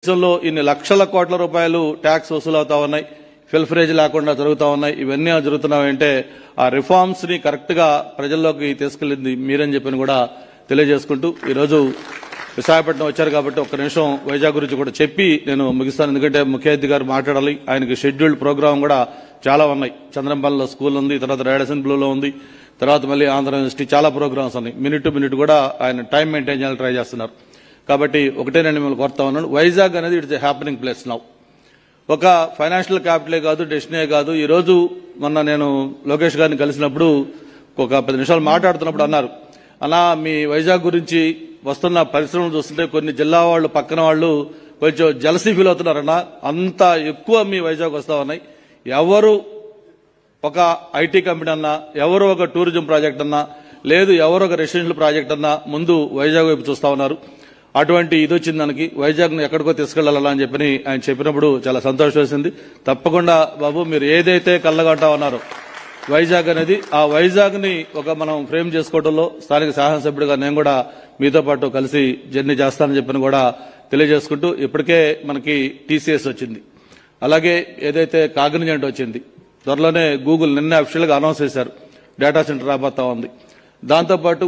దేశంలో ఇన్ని లక్షల కోట్ల రూపాయలు ట్యాక్స్ వసూలవుతా ఉన్నాయి, ఫిల్ఫరేజ్ లేకుండా జరుగుతూ ఉన్నాయి. ఇవన్నీ జరుగుతున్నాయంటే ఆ రిఫార్మ్స్ ని కరెక్ట్ గా ప్రజల్లోకి తీసుకెళ్లింది మీరని చెప్పని కూడా తెలియజేసుకుంటూ ఈరోజు విశాఖపట్నం వచ్చారు కాబట్టి ఒక్క నిమిషం వైజాగ్ గురించి కూడా చెప్పి నేను ముగిస్తాను. ఎందుకంటే ముఖ్య అతిథి గారు మాట్లాడాలి. ఆయనకి షెడ్యూల్డ్ ప్రోగ్రామ్ కూడా చాలా ఉన్నాయి. చంద్రంపల్లిలో స్కూల్ ఉంది, తర్వాత రేడసన్ బ్లూలో ఉంది, తర్వాత మళ్ళీ ఆంధ్ర యూనివర్సిటీ, చాలా ప్రోగ్రామ్స్ ఉన్నాయి. మినిట్ టు మినిట్ కూడా ఆయన టైం మెయింటైన్ చేయాలని ట్రై చేస్తున్నారు. కాబట్టి ఒకటే నేను మిమ్మల్ని కోరుతా ఉన్నాను, వైజాగ్ అనేది it's a happening place now. ఒక ఫైనాన్షియల్ క్యాపిటలే కాదు, డెస్టినీ కాదు. ఈ రోజు మొన్న నేను లోకేష్ గారిని కలిసినప్పుడు ఒక 10 నిమిషాలు మాట్లాడుతున్నప్పుడు అన్నారు, అన్నా మీ వైజాగ్ గురించి వస్తున్న పరిశ్రమలు చూస్తుంటే కొన్ని జిల్లా వాళ్ళు పక్కన వాళ్ళు కొంచెం జలసీ ఫీల్ అవుతున్నారన్నా, అంత ఎక్కువ మీ వైజాగ్ వస్తా ఉన్నాయి. ఎవరు ఒక ఐటీ కంపెనీ అన్నా, ఎవరు ఒక టూరిజం ప్రాజెక్ట్ అన్నా, లేదు ఎవరు ఒక రెసిడెన్షియల్ ప్రాజెక్ట్ అన్నా ముందు వైజాగ్ వైపు చూస్తా ఉన్నారు. అటువంటి ఇది వచ్చింది మనకి, వైజాగ్ ను ఎక్కడికో తీసుకెళ్లాలా అని చెప్పని ఆయన చెప్పినప్పుడు చాలా సంతోషం వేసింది. తప్పకుండా బాబు మీరు ఏదైతే కళ్ళగంటా ఉన్నారో వైజాగ్ అనేది, ఆ వైజాగ్ ని ఒక మనం ఫ్రేమ్ చేసుకోవడంలో స్థానిక శాసనసభ్యుడిగా నేను కూడా మీతో పాటు కలిసి జర్నీ చేస్తానని చెప్పని కూడా తెలియజేసుకుంటూ, ఇప్పటికే మనకి టీసీఎస్ వచ్చింది, అలాగే ఏదైతే కాగ్నిజెంట్ వచ్చింది, త్వరలోనే గూగుల్ నిన్న అఫీషియల్ గా అనౌన్స్ చేశారు డేటా సెంటర్ రాబోతా ఉంది. దాంతోపాటు